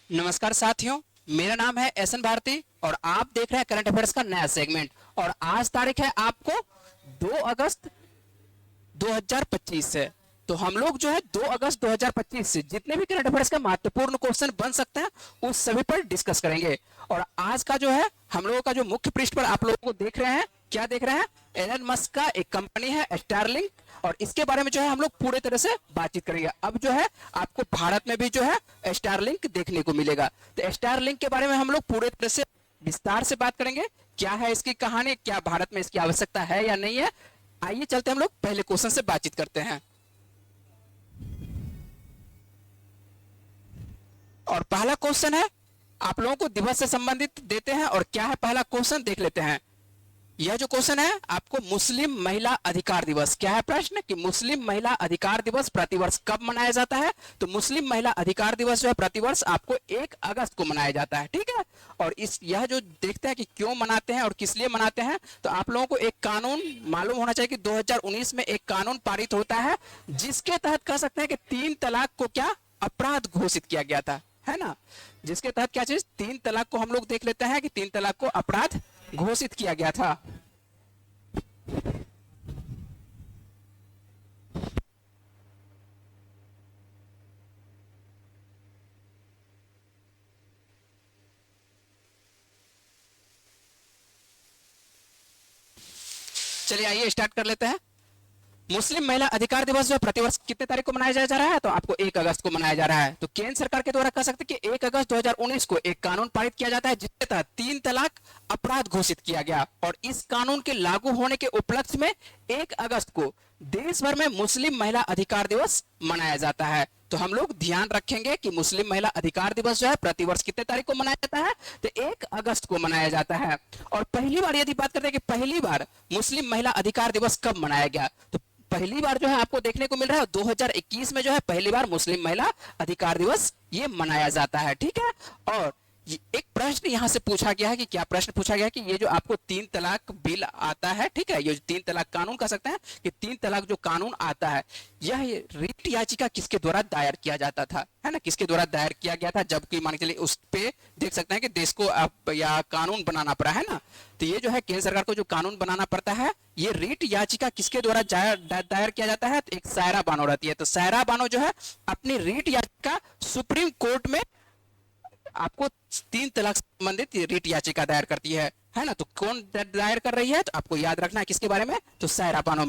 नमस्कार साथियों, मेरा नाम है एस एन भारती और आप देख रहे हैं करंट अफेयर्स का नया सेगमेंट। और आज तारीख है आपको 2 अगस्त 2025 से। तो हम लोग जो है 2 अगस्त 2025 से जितने भी करंट अफेयर्स का महत्वपूर्ण क्वेश्चन बन सकते हैं उस सभी पर डिस्कस करेंगे। और आज का जो है हम लोगों का जो मुख्य पृष्ठ पर आप लोगों को देख रहे हैं, क्या देख रहे हैं? एलन मस्क का एक कंपनी है स्टारलिंक, और इसके बारे में जो है हम लोग पूरे तरह से बातचीत करेंगे। अब जो है आपको भारत में भी जो है स्टारलिंक देखने को मिलेगा। तो स्टारलिंक के बारे में हम लोग पूरे तरह से विस्तार से बात करेंगे। क्या है इसकी कहानी, क्या भारत में इसकी आवश्यकता है या नहीं है। आइए चलते हम लोग पहले क्वेश्चन से बातचीत करते हैं। और पहला क्वेश्चन है, आप लोगों को दिवस से संबंधित देते हैं। और क्या है पहला क्वेश्चन, देख लेते हैं। यह जो क्वेश्चन है आपको, मुस्लिम महिला अधिकार दिवस। क्या है प्रश्न कि मुस्लिम महिला अधिकार दिवस प्रतिवर्ष कब मनाया जाता है? तो मुस्लिम महिला अधिकार दिवस जो है प्रतिवर्ष आपको 1 अगस्त को मनाया जाता है, ठीक है। और इस यह जो देखते हैं कि क्यों मनाते हैं और किस लिए मनाते हैं, तो आप लोगों को एक कानून मालूम होना चाहिए कि 2019 में एक कानून पारित होता है जिसके तहत कह सकते हैं कि 3 तलाक को क्या अपराध घोषित किया गया था, है ना। जिसके तहत क्या चीज, 3 तलाक को हम लोग देख लेते हैं कि 3 तलाक को अपराध घोषित किया गया था। चलिए आइए स्टार्ट कर लेते हैं। मुस्लिम महिला अधिकार दिवस जो है प्रतिवर्ष कितने तारीख को मनाया जा रहा है? तो आपको 1 अगस्त को मनाया जा रहा है। तो केंद्र सरकार के द्वारा कह सकते हैं कि 1 अगस्त 2019 को एक कानून पारित किया जाता है जिसके तहत 3 तलाक अपराध घोषित किया गया। और इस कानून के लागू होने के उपलक्ष्य में 1 अगस्त को देश भर में मुस्लिम महिला अधिकार दिवस मनाया जाता है। तो हम लोग ध्यान रखेंगे कि मुस्लिम महिला अधिकार दिवस जो है प्रतिवर्ष कितने तारीख को मनाया जाता है? तो 1 अगस्त को मनाया जाता है। और पहली बार यदि बात करते हैं कि पहली बार मुस्लिम महिला अधिकार दिवस कब मनाया गया, तो पहली बार जो है आपको देखने को मिल रहा है 2021 में जो है पहली बार मुस्लिम महिला अधिकार दिवस ये मनाया जाता है, ठीक है। और एक प्रश्न यहां से पूछा गया है कि क्या प्रश्न पूछा गया है कि ये जो आपको 3 तलाक बिल आता है, ठीक है, ये 3 तलाक कानून कह सकते हैं कि 3 तलाक जो कानून आता है, यह रिट याचिका किसके द्वारा दायर किया जाता था, है ना, किसके द्वारा दायर किया गया था? जबकि मान के चलिए उस पे देख सकते हैं कि देश को अब या कानून बनाना पड़ा, है ना। तो ये जो है केंद्र सरकार को जो कानून बनाना पड़ता है, ये रिट याचिका किसके द्वारा दायर किया जाता है? तो एक सायरा बानो रहती है। तो सायरा बानो जो है अपनी रिट याचिका सुप्रीम कोर्ट में आपको 3 तलाक संबंधित रिट याचिका दायर करती है ना। तो कौन दायर कर रही है? तो आपको याद रखना है किसके बारे में, तो सायरा बानो।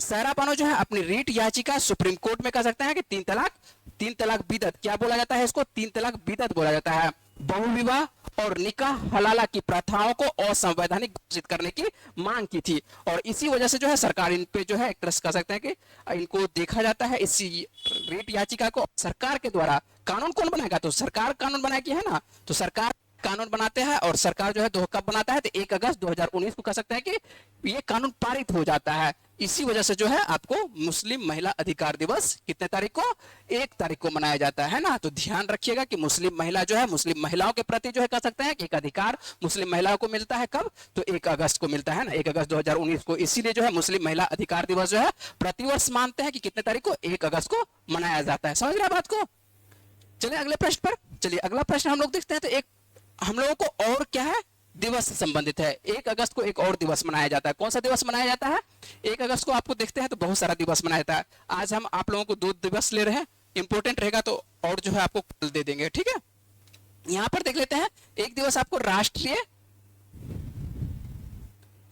सायरा बानो जो है अपनी रिट याचिका सुप्रीम कोर्ट में कह सकते हैं कि 3 तलाक बिदअत, क्या बोला जाता है इसको? 3 तलाक बिदअत बोला जाता है। बहुविवाह और निकाह हलाला की प्रथाओं को असंवैधानिक घोषित करने की मांग की थी। और इसी वजह से जो है सरकार इन पे जो है एक तरह से कह सकते हैं कि इनको देखा जाता है, इसी रिट याचिका को सरकार के द्वारा। कानून कौन बनाएगा? तो सरकार कानून बनाएगी, है ना। तो सरकार कानून बनाते हैं और सरकार जो है कब बनाता है? तो 1 अगस्त 2019 को कह सकते हैं कि ये कानून पारित हो जाता है। इसी वजह से जो है आपको मुस्लिम महिला अधिकार दिवस कितने तारीख को? 1 तारीख को मनाया जाता है ना। तो ध्यान रखिएगा कि मुस्लिम महिला जो है, मुस्लिम महिलाओं के प्रति जो है कह सकते हैं कि एक अधिकार मुस्लिम महिलाओं को मिलता है। कब? तो 1 अगस्त को मिलता है ना, 1 अगस्त 2019 को। इसीलिए जो है मुस्लिम महिला अधिकार दिवस जो है प्रतिवर्ष मानते हैं कि कितने तारीख को? 1 अगस्त को मनाया जाता है। समझ रहे हैं बात को? चलिए अगले प्रश्न पर। चलिए अगला प्रश्न हम लोग देखते हैं। तो एक हम लोगों को और क्या है, दिवस से संबंधित है। 1 अगस्त को एक और दिवस मनाया जाता है। कौन सा दिवस मनाया जाता है? 1 अगस्त को आपको देखते हैं तो बहुत सारा दिवस मनाया जाता है। आज हम आप लोगों को 2 दिवस ले रहे हैं, इंपोर्टेंट रहेगा तो और जो है आपको कल दे देंगे, ठीक है। यहाँ पर देख लेते हैं, एक दिवस आपको राष्ट्रीय,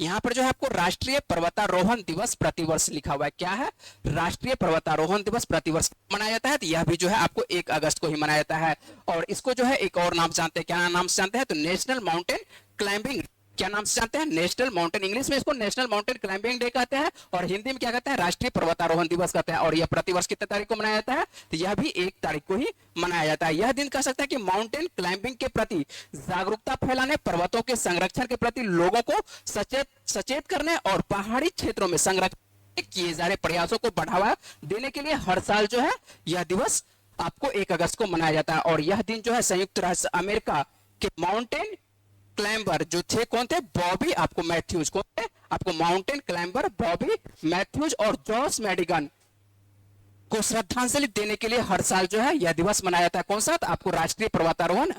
यहाँ पर जो है आपको राष्ट्रीय पर्वतारोहण दिवस प्रतिवर्ष लिखा हुआ है। क्या है? राष्ट्रीय पर्वतारोहण दिवस प्रतिवर्ष मनाया जाता है। तो यह भी जो है आपको 1 अगस्त को ही मनाया जाता है। और इसको जो है एक और नाम से जानते हैं। क्या नाम से जानते हैं? तो नेशनल माउंटेन क्लाइंबिंग। क्या नाम से जानते हैं? नेशनल माउंटेन, इंग्लिश में इसको नेशनल माउंटेन क्लाइंबिंग डे कहते हैं और हिंदी में क्या कहते हैं? राष्ट्रीय पर्वतारोहण दिवस कहते हैं। और यह प्रतिवर्ष कितने तारीख को मनाया जाता है? तो यह भी 1 तारीख को ही मनाया जाता है। यह दिन कह सकते हैं कि माउंटेन क्लाइंबिंग के प्रति जागरूकता फैलाने, पर्वतों के संरक्षण के प्रति लोगों को सचेत करने और पहाड़ी क्षेत्रों में संरक्षण किए जा रहे प्रयासों को बढ़ावा देने के लिए हर साल जो है यह दिवस आपको 1 अगस्त को मनाया जाता है। और यह दिन जो है संयुक्त राष्ट्र अमेरिका के माउंटेन क्लाइंबर जो थे, कौन थे? बॉबी आपको मैथ्यूज, कौन थे? आपको माउंटेन क्लाइंबर बॉबी मैथ्यूज और जॉस मेडिगन, को श्रद्धांजलि देने के लिए हर साल जो है यह दिवस मनाया जाता है। कौन सा? तो आपको राष्ट्रीय पर्वतारोहण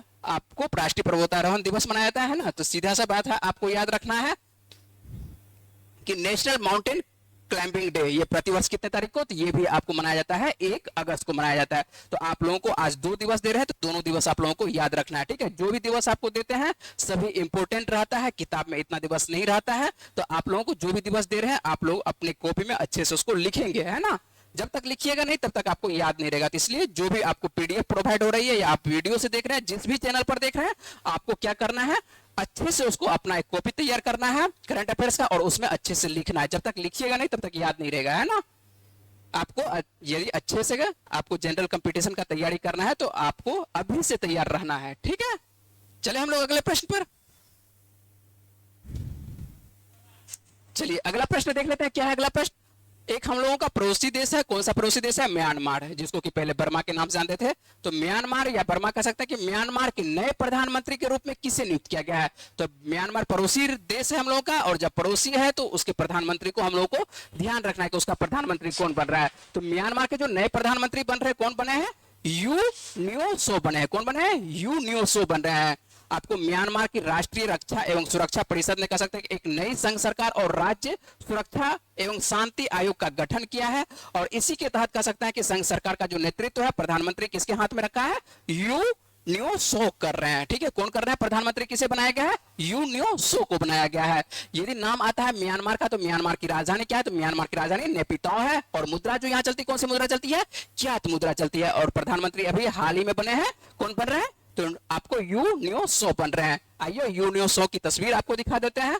दिवस मनाया जाता है ना। तो सीधा सा बात है, आपको याद रखना है कि नेशनल माउंटेन क्लाइंबिंग डे ये प्रतिवर्ष कितने तारीख को? तो ये भी आपको मनाया जाता है 1 अगस्त को मनाया जाता है। तो आप लोगों को आज 2 दिवस दे रहे हैं, तो दोनों दिवस आप लोगों को याद रखना है, ठीक है। जो भी दिवस आपको देते हैं सभी इंपोर्टेंट रहता है, किताब में इतना दिवस नहीं रहता है। तो आप लोगों को जो भी दिवस दे रहे हैं आप लोग अपने कॉपी में अच्छे से उसको लिखेंगे, है ना। जब तक लिखिएगा नहीं तब तक आपको याद नहीं रहेगा। तो इसलिए जो भी आपको पीडीएफ प्रोवाइड हो रही है या आप वीडियो से देख रहे हैं, जिस भी चैनल पर देख रहे हैं, आपको क्या करना है, अच्छे से उसको अपना एक कॉपी तैयार करना है करंट अफेयर्स का और उसमें अच्छे से लिखना है। जब तक लिखिएगा नहीं तब तक याद नहीं रहेगा, है ना। आपको यदि अच्छे से आपको जनरल कंपटीशन का तैयारी करना है तो आपको अभी से तैयार रहना है, ठीक है। चले हम लोग अगले प्रश्न पर। चलिए अगला प्रश्न देख लेते हैं। क्या है अगला प्रश्न? एक हम लोगों का पड़ोसी देश है। कौन सा पड़ोसी देश है? म्यांमार है, जिसको कि पहले बर्मा के नाम से जानते थे। तो म्यांमार या बर्मा कह सकते हैं कि म्यांमार के नए प्रधानमंत्री के रूप में किसे नियुक्त किया गया है? तो म्यांमार पड़ोसी देश है हम लोगों का, और जब पड़ोसी है तो उसके प्रधानमंत्री को हम लोगों को ध्यान रखना है कि उसका प्रधानमंत्री कौन बन रहा है। तो म्यांमार के जो नए प्रधानमंत्री बन रहे हैं, कौन बने हैं? यू न्यो सो बने हैं। कौन बने हैं? यू न्यो सो बन रहे हैं। आपको म्यांमार की राष्ट्रीय रक्षा एवं सुरक्षा परिषद ने कह सकते हैं कि एक नई संघ सरकार और राज्य सुरक्षा एवं शांति आयोग का गठन किया है, और इसी के तहत कह सकते हैं कि संघ सरकार का जो नेतृत्व है प्रधानमंत्री किसके हाथ में रखा है? यू न्यो सो कर रहे हैं, ठीक है। कौन कर रहे हैं? प्रधानमंत्री किसे बनाया गया है? यू न्यो सो को बनाया गया है। यदि नाम आता है म्यांमार का तो म्यांमार की राजधानी क्या है? तो म्यांमार की राजधानी नेपिताओ है, और मुद्रा जो यहाँ चलती, कौन सी मुद्रा चलती है? क्यात मुद्रा चलती है। और प्रधानमंत्री अभी हाल ही में बने हैं। कौन बन रहे हैं? तो आपको यू न्यो सो बन रहे हैं। आइए यू न्यो सो की तस्वीर आपको दिखा देते हैं।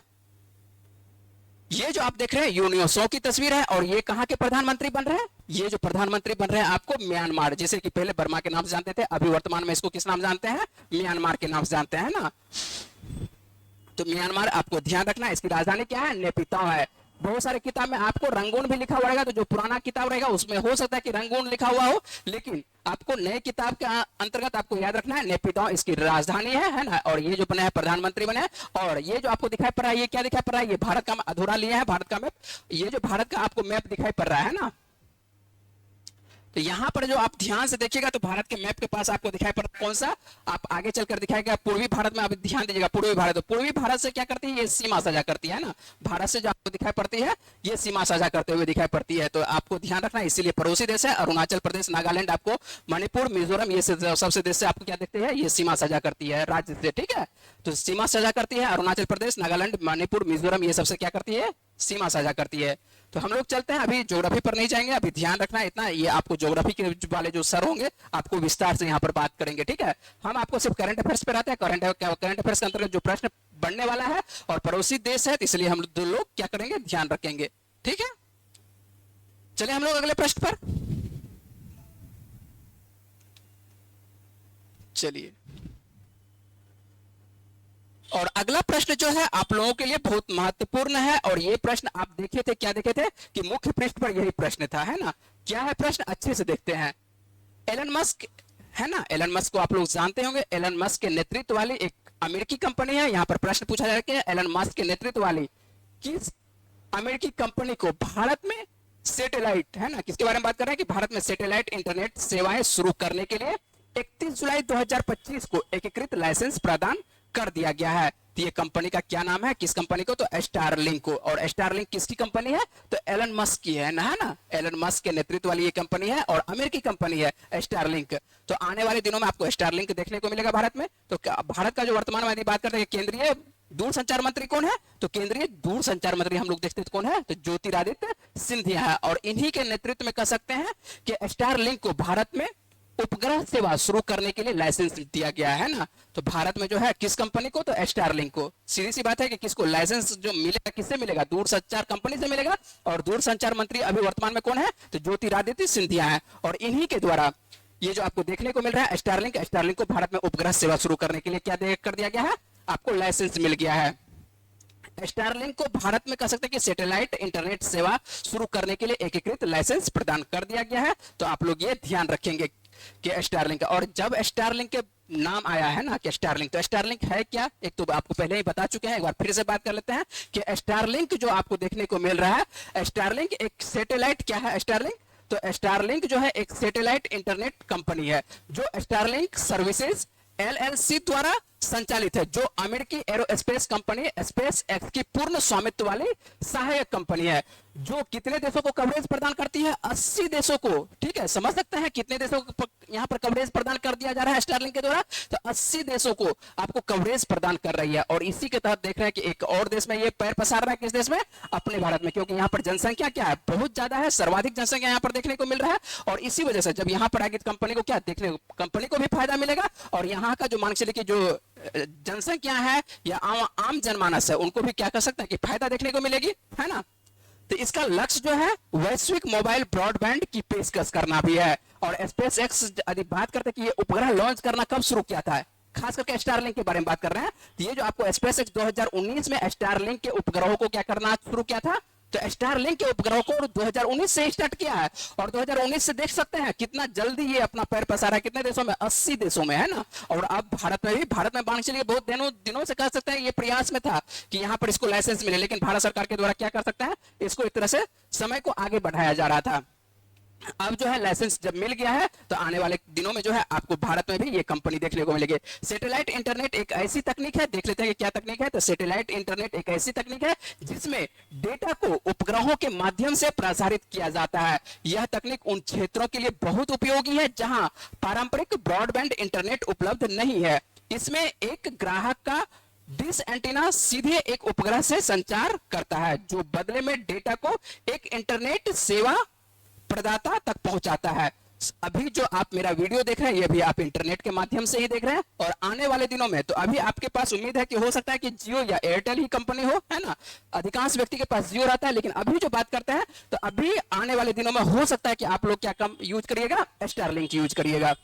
ये जो आप देख रहे हैं यू न्यो सो की तस्वीर है, और ये कहां के प्रधानमंत्री बन रहे हैं? ये जो प्रधानमंत्री बन रहे हैं आपको म्यांमार, जैसे कि पहले बर्मा के नाम से जानते थे, अभी वर्तमान में इसको किस नाम जानते हैं? म्यांमार के नाम से जानते हैं ना। तो म्यांमार आपको ध्यान रखना है, इसकी राजधानी क्या है? नेपिताओ है। बहुत सारे किताब में आपको रंगून भी लिखा हुआ रहेगा, तो जो पुराना किताब रहेगा उसमें हो सकता है कि रंगून लिखा हुआ हो, लेकिन आपको नए किताब के अंतर्गत आपको याद रखना है नेपिताओ इसकी राजधानी है ना। और ये जो बने हैं प्रधानमंत्री बने हैं, और ये जो आपको दिखाई पड़ रहा है ये क्या दिखाई पड़ रहा है? ये भारत का अधूरा लिया है, भारत का मैप। ये जो भारत का आपको मैप दिखाई पड़ रहा है ना, तो यहां पर जो आप ध्यान से देखिएगा तो भारत के मैप के पास आपको दिखाई पड़ता है कौन सा? आप आगे चलकर दिखाएगा पूर्वी भारत में। आप ध्यान दीजिएगा पूर्वी भारत, तो पूर्वी भारत से क्या करती है? ये सीमा साझा करती है ना। भारत से जो आपको दिखाई पड़ती है ये सीमा साझा करते हुए दिखाई पड़ती है। तो आपको ध्यान रखना है, इसीलिए पड़ोसी देश है। अरुणाचल प्रदेश, नागालैंड, आपको मणिपुर, मिजोरम, ये सबसे देश से आपको क्या देखते हैं? ये सीमा साझा करती है राज्य से, ठीक है। तो सीमा साझा करती है अरुणाचल प्रदेश, नागालैंड, मणिपुर, मिजोरम, ये सबसे क्या करती है? सीमा साझा करती है। तो हम लोग चलते हैं, अभी ज्योग्राफी पर नहीं जाएंगे, अभी ध्यान रखना है इतना। ये आपको ज्योग्राफी के वाले जो सर होंगे आपको विस्तार से यहाँ पर बात करेंगे, ठीक है। हम आपको सिर्फ करंट अफेयर्स पे रहते हैं। करंट अफेयर्स के अंतर्गत जो प्रश्न बनने वाला है, और पड़ोसी देश है, इसलिए हम दो लोग क्या करेंगे? ध्यान रखेंगे, ठीक है। चलिए हम लोग अगले प्रश्न पर चलिए। और अगला प्रश्न जो है आप लोगों के लिए बहुत महत्वपूर्ण है, और ये प्रश्न आप देखे थे, क्या देखे थे कि मुख्य पृष्ठ पर यही प्रश्न था, है ना। क्या है प्रश्न? अच्छे से देखते हैं। एलन मस्क है ना, एलन मस्क को आप लोग जानते होंगे। एलन मस्क के नेतृत्व वाली एक अमेरिकी कंपनी है। यहां पर प्रश्न पूछा जा रहा है कि एलन मस्क के नेतृत्व वाली किस अमेरिकी कंपनी को भारत में सैटेलाइट, है ना, किसके बारे में बात कर रहे हैं कि भारत में सैटेलाइट इंटरनेट सेवाएं शुरू करने के लिए 31 जुलाई 2025 को एकीकृत लाइसेंस प्रदान कर दिया गया है। तो ये कंपनी का क्या नाम है? किस कंपनी को? तो स्टारलिंक को। और स्टारलिंक किसकी कंपनी है? तो एलन मस्क की है ना। एलन मस्क के नेतृत्व वाली ये कंपनी है, और अमेरिकी कंपनी है स्टारलिंक। तो आने वाले दिनों में आपको स्टारलिंक देखने को मिलेगा भारत में। तो भारत का जो वर्तमान में यदि बात करते हैं केंद्रीय दूरसंचार मंत्री कौन है? तो केंद्रीय दूरसंचार मंत्री हम लोग देखते हैं कौन है? तो ज्योतिरादित्य सिंधिया है, और इन्हीं के नेतृत्व में कह सकते हैं कि स्टारलिंक को भारत में उपग्रह सेवा शुरू करने के लिए लाइसेंस दिया गया है ना। तो भारत में जो है किस कंपनी को? तो स्टारलिंक को। सीधी सी बात है कि किसको लाइसेंस जो मिलेगा, किससे मिलेगा? दूरसंचार कंपनी से मिलेगा, और दूरसंचार मंत्री अभी वर्तमान में कौन है? तो ज्योतिरादित्य सिंधिया है, और इन्हीं के द्वारा ये जो आपको देखने को मिल रहा है स्टारलिंक को भारत में उपग्रह सेवा शुरू करने के लिए क्या कर दिया गया है? आपको लाइसेंस मिल गया है। स्टारलिंक को भारत में कह सकते हैं कि सैटेलाइट इंटरनेट सेवा शुरू करने के लिए एकीकृत लाइसेंस प्रदान कर दिया गया है। तो आप लोग ये ध्यान रखेंगे कि स्टारलिंक, और जब स्टारलिंक के नाम आया है ना कि स्टारलिंक, तो स्टारलिंक है क्या? एक तो आपको पहले ही बता चुके हैं, एक बार फिर से बात कर लेते हैं कि स्टारलिंक जो आपको देखने को मिल रहा है, स्टारलिंक एक सैटेलाइट क्या है? स्टारलिंक तो स्टारलिंक जो है एक सैटेलाइट इंटरनेट कंपनी है जो स्टारलिंक सर्विसेज एलएलसी द्वारा संचालित है, जो अमेरिकी एरोस्पेस कंपनी स्पेस एक्स की पूर्ण स्वामित्व वाली सहायक कंपनी है, जो कितने देशों को कवरेज प्रदान करती है? 80 देशों को। ठीक है, समझ सकते हैं कितने देशों को यहां पर कवरेज प्रदान कर दिया जा रहा है स्टारलिंक के द्वारा? तो 80 देशों को आपको कवरेज प्रदान कर रही है। और इसी के तहत देख रहे हैं कि एक और देश में ये पैर पसार रहा है। किस देश में? अपने भारत में, क्योंकि यहाँ पर जनसंख्या क्या है? बहुत ज्यादा है, सर्वाधिक जनसंख्या यहाँ पर देखने को मिल रहा है। और इसी वजह से जब यहाँ पर आएगी कंपनी को क्या देखने, कंपनी को भी फायदा मिलेगा और यहाँ का जो मान चलिए कि जो जनसंख्या है या आम जनमानस है उनको भी क्या कर सकते हैं कि फायदा देखने को मिलेगी, है ना। तो इसका लक्ष्य जो है वैश्विक मोबाइल ब्रॉडबैंड की पेशकश करना भी है। और स्पेस एक्स यदि बात करते हैं कि ये उपग्रह लॉन्च करना कब शुरू किया था, खास करके स्टारलिंक के बारे में बात कर रहे हैं, तो ये जो आपको स्पेस एक्स 2019 में स्टारलिंक के उपग्रहों को क्या करना शुरू किया था, तो स्टारलिंक के उपग्रहों को 2019 से स्टार्ट किया है। और 2019 से देख सकते हैं कितना जल्दी ये अपना पैर पसारा है, कितने देशों में? 80 देशों में, है ना। और अब भारत में भी, भारत में मान चलिए बहुत दिनों से कह सकते हैं ये प्रयास में था कि यहाँ पर इसको लाइसेंस मिले, लेकिन भारत सरकार के द्वारा क्या कर सकते हैं, इसको एक तरह से समय को आगे बढ़ाया जा रहा था। अब जो है लाइसेंस जब मिल गया है तो आने वाले दिनों में जो है आपको भारत में भी ये कंपनी देखने को मिलेगी। सैटेलाइट इंटरनेट एक ऐसी तकनीक है, देख लेते हैं कि क्या तकनीक है। तो सैटेलाइट इंटरनेट एक ऐसी तकनीक है जिसमें डेटा को उपग्रहों के माध्यम से प्रसारित किया जाता है। यह तकनीक उन क्षेत्रों के लिए बहुत उपयोगी है जहां पारंपरिक ब्रॉडबैंड इंटरनेट उपलब्ध नहीं है। इसमें एक ग्राहक का डिश एंटीना सीधे एक उपग्रह से संचार करता है, जो बदले में डेटा को एक इंटरनेट सेवा प्रदाता तक पहुंचाता है। अभी जो आप मेरा वीडियो देख रहे हैं ये भी आप इंटरनेट के माध्यम से ही देख रहे हैं। और आने वाले दिनों में तो अभी आपके पास उम्मीद है कि हो सकता है कि जियो या एयरटेल ही कंपनी हो, है ना। अधिकांश व्यक्ति के पास जियो रहता है, लेकिन अभी जो बात करते हैं तो अभी आने वाले दिनों में हो सकता है कि आप लोग क्या कम यूज करिएगा, स्टारलिंक यूज करिएगा।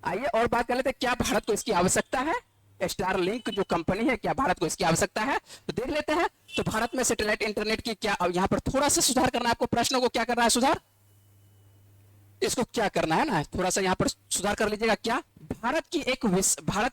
आइए और बात कर लेते हैं, क्या भारत को इसकी आवश्यकता है? स्टारलिंक जो कंपनी है, क्या भारत को इसकी आवश्यकता है? तो देख लेते हैं। तो भारत में सैटेलाइट इंटरनेट की क्या, अब यहां पर थोड़ा सा सुधार करना है आपको, प्रश्नों को क्या करना है, सुधार, इसको क्या करना है ना, थोड़ा सा यहां पर सुधार कर लीजिएगा। क्या भारत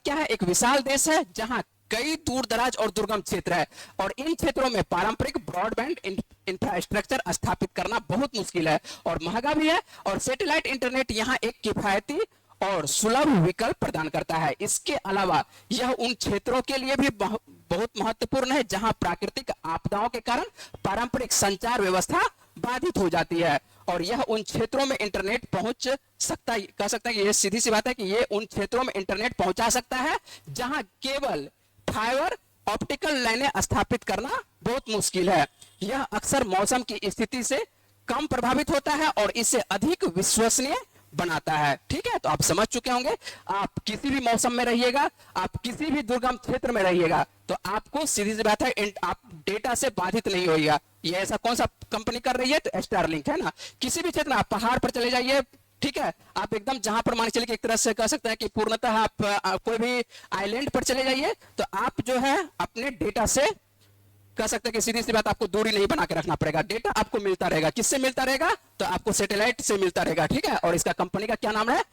क्या है, एक विशाल देश है जहां कई दूर दराज और दुर्गम क्षेत्र है और इन क्षेत्रों में पारंपरिक ब्रॉडबैंड इंफ्रास्ट्रक्चर स्थापित करना बहुत मुश्किल है और महंगा भी है। और सैटेलाइट इंटरनेट यहां एक किफायती और सुलभ विकल्प प्रदान करता है। इसके अलावा यह उन क्षेत्रों के लिए भी बहुत महत्वपूर्ण है जहां प्राकृतिक आपदाओं के कारण पारंपरिक संचार व्यवस्था बाधित हो जाती है। और यह उन क्षेत्रों में इंटरनेट पहुंच सकता है, कह सकते हैं कि यह सीधी सी बात है कि यह उन क्षेत्रों में इंटरनेट पहुंचा सकता है जहां केवल फाइबर ऑप्टिकल लाइनें स्थापित करना बहुत मुश्किल है। यह अक्सर मौसम की स्थिति से कम प्रभावित होता है और इसे अधिक विश्वसनीय बनाता है। ठीक है, तो आप समझ चुके होंगे, आप किसी भी मौसम में रहिएगा, आप किसी भी दुर्गम क्षेत्र में रहिएगा तो आपको सीधी सी बात है आप डेटा से बाधित नहीं होइएगा। ये ऐसा कौन सा कंपनी कर रही है? तो स्टारलिंक, है ना। किसी भी क्षेत्र में आप पहाड़ पर चले जाइए, ठीक है, आप एकदम जहां पर मान चलिए कि एक तरह से कह सकते हैं कि पूर्णतः आप कोई भी आइलैंड पर चले जाइए तो आप जो है अपने डेटा से कह सकते हैं कि सीधी सी बात आपको दूरी नहीं बना के रखना पड़ेगा, डेटा आपको मिलता रहेगा। किससे मिलता रहेगा? तो आपको सैटेलाइट से मिलता रहेगा। ठीक है, और इसका कंपनी का क्या नाम है?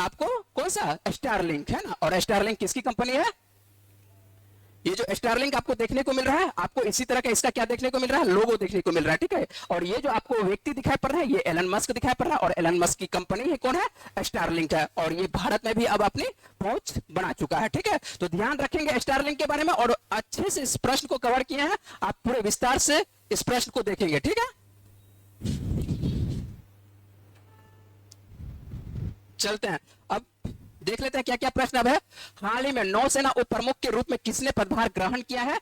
आपको कौन सा? स्टारलिंक, है ना। और स्टारलिंक किसकी कंपनी है? ये जो स्टारलिंक आपको देखने को मिल रहा है, आपको इसी तरह का इसका क्या देखने को मिल रहा है? लोगो देखने को मिल रहा है। ठीक है, और ये जो आपको व्यक्ति दिखाई पड़ रहा है ये एलन मस्क दिखाई पड़ रहा है और एलन मस्क की कंपनी है कौन है? स्टारलिंक है। और ये भारत में भी अब अपनी पहुंच बना चुका है। ठीक है, तो ध्यान रखेंगे स्टारलिंक के बारे में और अच्छे से इस प्रश्न को कवर किए हैं, आप पूरे विस्तार से इस प्रश्न को देखेंगे। ठीक है, चलते हैं अब देख लेते हैं क्या क्या प्रश्न अब है। हाल ही में नौसेना उप प्रमुख के रूप में किसने पदभार ग्रहण किया है?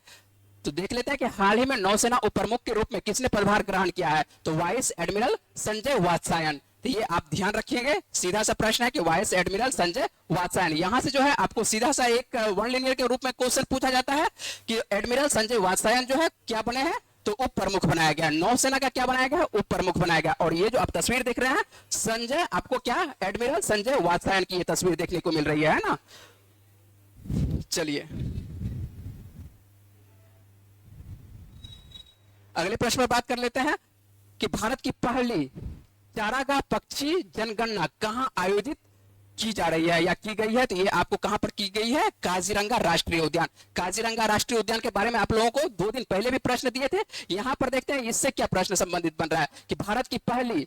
तो देख लेते हैं कि हाल ही में नौसेना उप प्रमुख के रूप में किसने पदभार ग्रहण किया है? तो वाइस एडमिरल संजय वात्सायन। तो ये आप ध्यान रखिएगा, सीधा सा प्रश्न है कि वाइस एडमिरल संजय वात्सायन। यहां से जो है आपको सीधा सा एक वन लिनियर के रूप में क्वेश्चन पूछा जाता है कि एडमिरल संजय वात्सायन जो है क्या बने हैं? तो उप प्रमुख बनाया गया, नौसेना का क्या बनाया गया? उप प्रमुख बनाया गया। और ये जो आप तस्वीर देख रहे हैं संजय, आपको क्या एडमिरल संजय वात्सायन की ये तस्वीर देखने को मिल रही है ना। चलिए अगले प्रश्न पर बात कर लेते हैं कि भारत की पहली चारागाह पक्षी जनगणना कहां आयोजित की जा रही है या की गई है, तो ये आपको कहां पर की गई है, काजीरंगा राष्ट्रीय उद्यान। काजीरंगा राष्ट्रीय उद्यान के बारे में आप लोगों को 2 दिन पहले भी प्रश्न दिए थे। यहां पर देखते हैं इससे क्या प्रश्न संबंधित बन रहा है कि भारत की पहली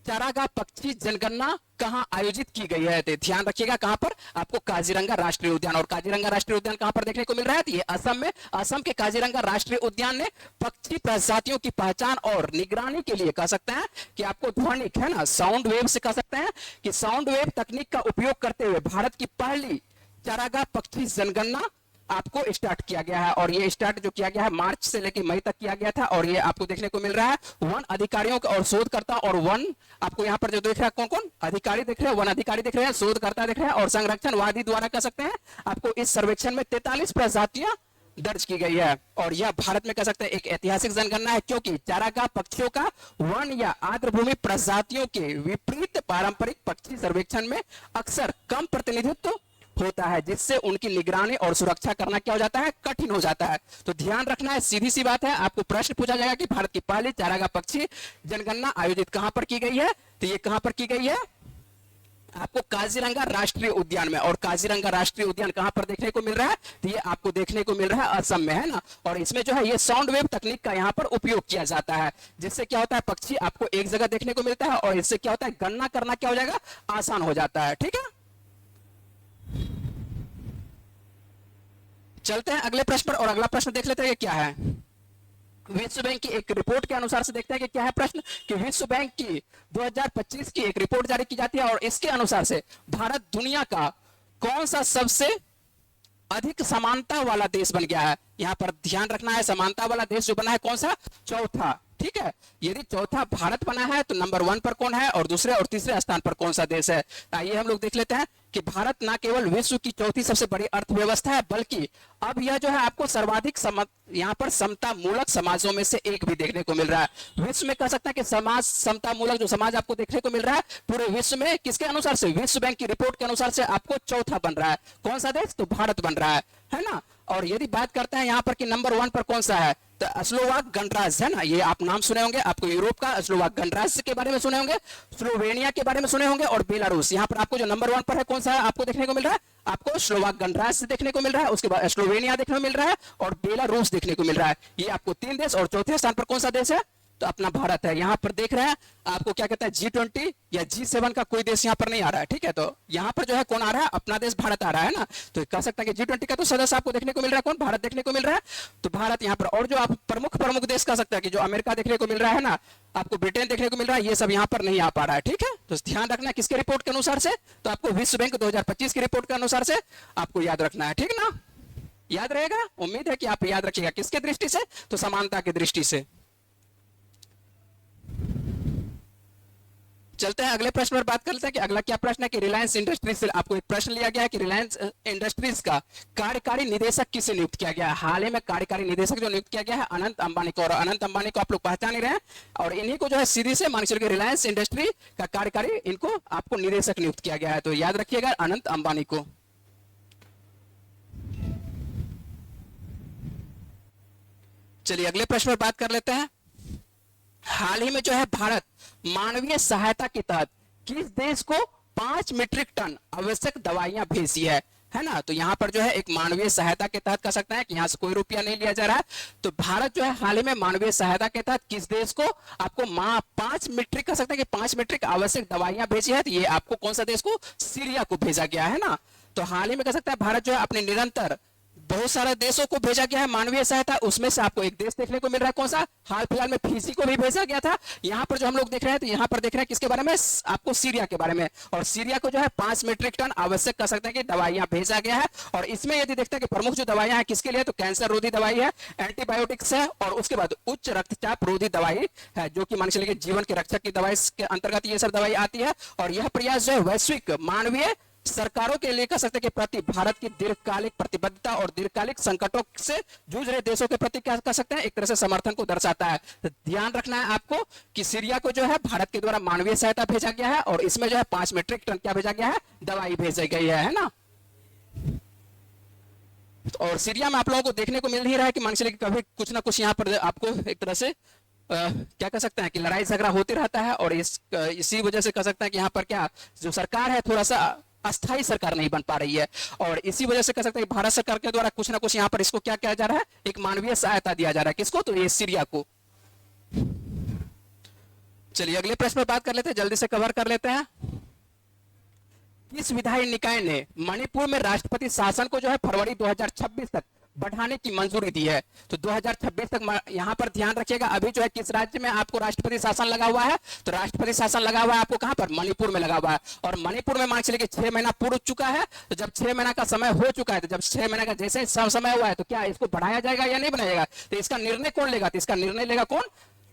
चारागाह पक्षी जनगणना कहां आयोजित की गई है। तो ध्यान रखिएगा कहां पर, आपको काजीरंगा राष्ट्रीय उद्यान। और काजीरंगा राष्ट्रीय उद्यान कहां पर देखने को मिल रहा है, तो ये असम में। असम के काजीरंगा राष्ट्रीय उद्यान ने पक्षी प्रजातियों की पहचान और निगरानी के लिए कह सकते हैं कि आपको ध्वनिक है ना, साउंड वेव से कह सकते हैं कि साउंड वेव तकनीक का उपयोग करते हुए भारत की पहली चारागाह पक्षी जनगणना आपको स्टार्ट किया गया है। और ये स्टार्ट जो किया गया है मार्च से लेकर मई तक किया गया था। और ये आपको देखने को मिल रहा है वन अधिकारियों और शोधकर्ता और वन, आपको यहाँ पर जो देख रहा है कौन कौन अधिकारी दिख रहे हैं, वन अधिकारी दिख रहे हैं, शोधकर्ता दिख रहे हैं और संरक्षणवादी द्वारा कह सकते हैं आपको इस सर्वेक्षण में 43 प्रजातियां दर्ज की गई है। और यह भारत में कह सकते हैं एक ऐतिहासिक जनगणना है, क्योंकि चारागाह पक्षियों का वन या आर्द्रभूमि प्रजातियों के विपरीत पारंपरिक पक्षी सर्वेक्षण में अक्सर कम प्रतिनिधित्व होता है, जिससे उनकी निगरानी और सुरक्षा करना क्या हो जाता है, कठिन हो जाता है। तो ध्यान रखना है, सीधी सी बात है, आपको प्रश्न पूछा जाएगा कि भारत की पहली चारागाह पक्षी जनगणना आयोजित कहां पर की गई है, तो ये कहां पर की गई है, आपको काजीरंगा राष्ट्रीय उद्यान में। और काजीरंगा राष्ट्रीय उद्यान कहां पर देखने को मिल रहा है, तो ये आपको देखने को मिल रहा है असम में, है ना। और इसमें जो है ये साउंड वेव तकनीक का यहां पर उपयोग किया जाता है, जिससे क्या होता है पक्षी आपको एक जगह देखने को मिलता है और इससे क्या होता है गणना करना क्या हो जाएगा, आसान हो जाता है। ठीक है, चलते हैं अगले प्रश्न पर। और अगला प्रश्न देख लेते हैं क्या है। विश्व बैंक की एक रिपोर्ट के अनुसार से देखते हैं कि क्या है प्रश्न, कि विश्व बैंक की 2025 की एक रिपोर्ट जारी की जाती है और इसके अनुसार से भारत दुनिया का कौन सा सबसे अधिक समानता वाला देश बन गया है। यहां पर ध्यान रखना है, समानता वाला देश जो बना है कौन सा, चौथा। ठीक है, यदि चौथा भारत बना है तो नंबर 1 पर कौन है और दूसरे और तीसरे स्थान पर कौन सा देश है। आइए हम लोग देख लेते हैं कि भारत न केवल विश्व की चौथी सबसे बड़ी अर्थव्यवस्था है, बल्कि अब यह जो है आपको सर्वाधिक यहाँ पर समता मूलक समाजों में से एक भी देखने को मिल रहा है। विश्व में कह सकते हैं कि समाज समता मूलक जो समाज आपको देखने को मिल रहा है पूरे विश्व में, किसके अनुसार से, विश्व बैंक की रिपोर्ट के अनुसार से आपको चौथा बन रहा है। कौन सा देश, तो भारत बन रहा है ना। और यदि बात करते हैं यहाँ पर कि नंबर 1 पर कौन सा है, तो स्लोवाक गणराज्य है ना, ये आप नाम सुने होंगे, आपको यूरोप का स्लोवाक गणराज्य के बारे में सुने होंगे, स्लोवेनिया के बारे में सुने होंगे और बेलारूस। यहाँ पर आपको जो नंबर 1 पर है कौन सा है आपको देखने को मिल रहा है, आपको स्लोवाक गणराज्य देखने को मिल रहा है, उसके बाद स्लोवेनिया देखने को मिल रहा है और बेलारूस देखने को मिल रहा है। ये आपको 3 देश। और चौथे स्थान पर कौन सा देश है, तो अपना भारत है। यहां पर देख रहे हैं आपको क्या कहता है G20 या G7 का कोई देश यहां पर नहीं आ रहा है। ठीक है, तो यहां पर जो है कौन आ रहा है, अपना देश भारत आ रहा है ना। तो कह सकते हैं कि G20 का तो सदस्य आपको देखने को मिल रहा है कौन, भारत देखने को मिल रहा है, तो भारत यहां पर। और जो आप प्रमुख देश कह सकते हैं कि जो अमेरिका देखने को मिल रहा है ना, आपको ब्रिटेन देखने को मिल रहा है, ये सब यहां पर नहीं आ पा रहा है। ठीक है, तो ध्यान रखना किसके रिपोर्ट के अनुसार से, तो आपको विश्व बैंक 2025 की रिपोर्ट के अनुसार से आपको याद रखना है। ठीक ना, याद रहेगा, उम्मीद है कि आप याद रखिएगा। किसके दृष्टि से, तो समानता की दृष्टि से। चलते हैं अगले प्रश्न पर बात करते हैं कि अगला क्या प्रश्न है कि रिलायंस इंडस्ट्रीज से आपको एक प्रश्न लिया गया है कि रिलायंस इंडस्ट्रीज का कार्यकारी निदेशक किसे नियुक्त किया गया है। हाल ही में कार्यकारी निदेशक जो नियुक्त किया गया है अनंत अंबानी को। और अनंत अंबानी को आप लोग पहचान ही रहे हैं और इन्हीं को जो है सीधी से मान चलिए रिलायंस इंडस्ट्री का कार्यकारी इनको आपको निदेशक नियुक्त किया गया है। तो याद रखिएगा अनंत अंबानी को। चलिए अगले प्रश्न पर बात कर लेते हैं। हाल ही में जो है भारत मानवीय सहायता के तहत किस देश को 5 मीट्रिक टन आवश्यक दवाइयां भेजी है ना। तो यहां पर जो है एक मानवीय सहायता के तहत कह सकते हैं कि यहां से कोई रुपया नहीं लिया जा रहा है। तो भारत जो है हाल ही में मानवीय सहायता के तहत किस देश को आपको 5 मीट्रिक कह सकते हैं कि 5 मीट्रिक आवश्यक दवाइयां भेजी है। तो ये आपको कौन सा देश को, सीरिया को भेजा गया है ना। तो हाल ही में कह सकते हैं भारत जो है अपने निरंतर बहुत सारे देशों को भेजा गया है मानवीय सहायता, उसमें से आपको एक देश देखने को मिल रहा है कौन सा, हाल फिलहाल में फिजी को भी भेजा गया था। यहां पर जो हम लोग देख रहे हैं तो यहां पर देख रहे हैं किसके बारे में, आपको सीरिया के बारे में। और सीरिया को जो है 5 मीट्रिक टन आवश्यक कर सकते हैं कि दवाइयां भेजा गया है। और इसमें यदि देखते हैं कि प्रमुख जो दवाइयां हैं किसके लिए, तो कैंसर रोधी दवाई है, एंटीबायोटिक्स है और उसके बाद उच्च रक्तचाप रोधी दवाई है, जो कि मान चलिए जीवन के रक्षक की दवाई के अंतर्गत ये सब दवाई आती है। और यह प्रयास जो है वैश्विक मानवीय सरकारों के लिए कह सकते हैं कि प्रति भारत की दीर्घकालिक प्रतिबद्धता और दीर्घकालिक संकटों से जूझ रहे देशों के प्रति क्या कह सकते हैं, एक तरह से समर्थन को दर्शाता है। तो ध्यान रखना है आपको कि सीरिया को जो है भारत के द्वारा मानवीय सहायता भेजा गया है और इसमें जो है 5 मीट्रिक टन क्या भेजा गया है, दवाई भेजी गई है ना। और सीरिया में आप लोगों को देखने को मिल नहीं रहा है कि मान चलिए कभी कुछ ना कुछ यहाँ पर आपको एक तरह से क्या कह सकते हैं कि लड़ाई झगड़ा होते रहता है। और इसी वजह से कह सकते हैं कि यहाँ पर क्या जो सरकार है थोड़ा सा अस्थाई सरकार नहीं बन पा रही है। और इसी वजह से कह सकते हैं कि भारत सरकार के द्वारा कुछ ना कुछ यहाँ पर इसको क्या किया जा रहा है, एक मानवीय सहायता दिया जा रहा है। किसको? तो ये सीरिया को। चलिए अगले प्रश्न पर बात कर लेते हैं, जल्दी से कवर कर लेते हैं। किस विधायी निकाय ने मणिपुर में राष्ट्रपति शासन को जो है फरवरी 2026 तक बढ़ाने की मंजूरी दी है? तो 2026 तक यहां पर ध्यान रखिएगा। अभी जो है किस राज्य में आपको राष्ट्रपति शासन लगा हुआ है? तो राष्ट्रपति शासन लगा हुआ है आपको कहां पर? मणिपुर में लगा हुआ है। और मणिपुर में मान चलिए कि 6 महीना पूर्व चुका है। तो जब 6 महीना का समय हो चुका है, तो जब 6 महीने का जैसे समय हुआ है, तो क्या इसको बढ़ाया जाएगा या नहीं बढ़ाया जाएगा? तो इसका निर्णय कौन लेगा? तो इसका निर्णय लेगा कौन?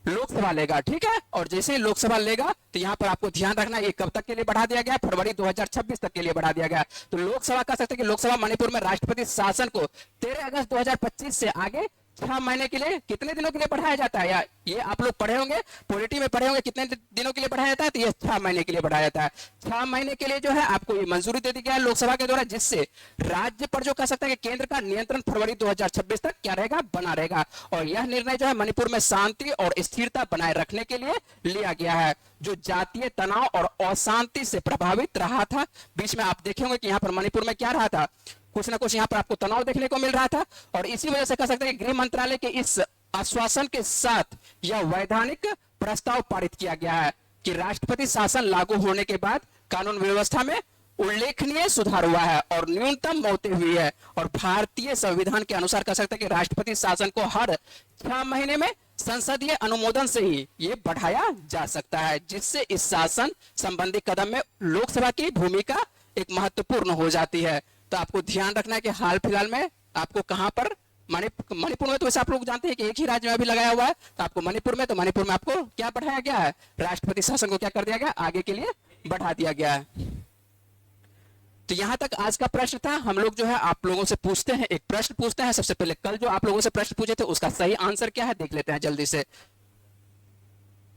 लोकसभा लेगा। ठीक है, और जैसे ही लोकसभा लेगा तो यहां पर आपको ध्यान रखना, ये कब तक के लिए बढ़ा दिया गया? फरवरी 2026 तक के लिए बढ़ा दिया गया। तो लोकसभा कह सकते हैं कि लोकसभा मणिपुर में राष्ट्रपति शासन को 13 अगस्त 2025 से आगे 6 महीने के लिए, कितने दिनों के लिए बढ़ाया जाता है? या ये आप लोग पढ़े होंगे, पॉलिटी में पढ़े होंगे, कितने दिनों के लिए बढ़ाया जाता है? तो ये 6 महीने के लिए बढ़ाया जाता है। 6 महीने के लिए जो है आपको ये मंजूरी दे दी गया है लोकसभा के द्वारा, जिससे राज्य पर जो कह सकते हैं कि केंद्र का नियंत्रण फरवरी 2026 तक क्या रहेगा? बना रहेगा। और यह निर्णय जो है मणिपुर में शांति और स्थिरता बनाए रखने के लिए लिया गया है, जो जातीय तनाव और अशांति से प्रभावित रहा था। बीच में आप देखेंगे कि यहाँ पर मणिपुर में क्या रहा था, कुछ ना कुछ यहाँ पर आपको तनाव देखने को मिल रहा था। और इसी वजह से कह सकते हैं कि गृह मंत्रालय के इस आश्वासन के साथ यह वैधानिक प्रस्ताव पारित किया गया है कि राष्ट्रपति शासन लागू होने के बाद कानून व्यवस्था में उल्लेखनीय सुधार हुआ है और न्यूनतम मौतें हुई है। और भारतीय संविधान के अनुसार कह सकते हैं कि राष्ट्रपति शासन को हर 6 महीने में संसदीय अनुमोदन से ही ये बढ़ाया जा सकता है, जिससे इस शासन संबंधी कदम में लोकसभा की भूमिका एक महत्वपूर्ण हो जाती है। तो आपको ध्यान रखना है कि हाल फिलहाल में आपको कहां पर, मणिपुर में तो वैसे आप लोग जानते हैं कि एक ही राज्य में अभी लगाया हुआ है। तो आपको मणिपुर में, तो मणिपुर में आपको क्या बढ़ाया गया है? राष्ट्रपति शासन को क्या कर दिया गया? आगे के लिए बढ़ा दिया गया है। तो यहां तक आज का प्रश्न था। हम लोग जो है आप लोगों से पूछते हैं, एक प्रश्न पूछते हैं। सबसे पहले कल जो आप लोगों से प्रश्न पूछे थे उसका सही आंसर क्या है देख लेते हैं जल्दी से।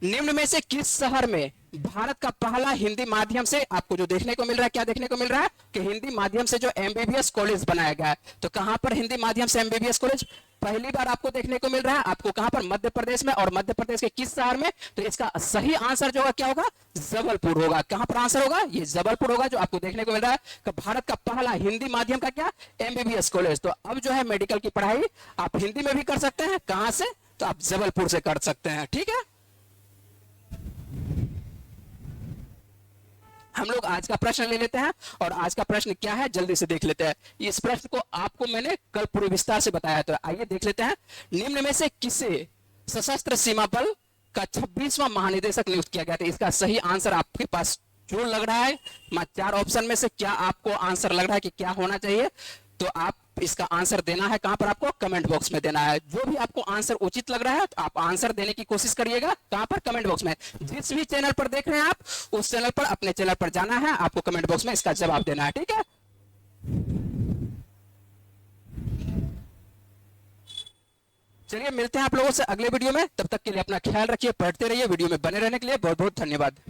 निम्न में से किस शहर में भारत का पहला हिंदी माध्यम से, आपको जो देखने को मिल रहा है, क्या देखने को मिल रहा है कि हिंदी माध्यम से जो एमबीबीएस कॉलेज बनाया गया है। तो कहां पर हिंदी माध्यम से एमबीबीएस कॉलेज पहली बार आपको देखने को मिल रहा है? आपको कहां पर? मध्य प्रदेश में। और मध्य प्रदेश के किस शहर में? तो इसका सही आंसर जो होगा क्या होगा? जबलपुर होगा। कहां पर आंसर होगा? ये जबलपुर होगा, जो आपको देखने को मिल रहा है कि भारत का पहला हिंदी माध्यम का क्या? MBBS college. तो अब जो है मेडिकल की पढ़ाई आप हिंदी में भी कर सकते हैं। कहां से? तो आप जबलपुर से कर सकते हैं। ठीक है, हम लोग आज का प्रश्न ले लेते हैं। और आज का प्रश्न क्या है जल्दी से देख लेते हैं। इस प्रश्न को आपको मैंने कल पूरे विस्तार से बताया, तो आइए देख लेते हैं। निम्न में से किसे सशस्त्र सीमा बल का 26वां महानिदेशक नियुक्त किया गया था? इसका सही आंसर आपके पास जो लग रहा है, 4 ऑप्शन में से क्या आपको आंसर लग रहा है कि क्या होना चाहिए? तो आप इसका आंसर देना है कहां पर? आपको कमेंट बॉक्स में देना है। जो भी आपको आंसर उचित लग रहा है तो आप आंसर देने की कोशिश करिएगा। कहां पर? कमेंट बॉक्स में। जिस भी चैनल पर देख रहे हैं आप, उस चैनल पर, अपने चैनल पर जाना है, आपको कमेंट बॉक्स में इसका जवाब देना है। ठीक है, चलिए मिलते हैं आप लोगों से अगले वीडियो में। तब तक के लिए अपना ख्याल रखिए, पढ़ते रहिए। वीडियो में बने रहने के लिए बहुत बहुत धन्यवाद।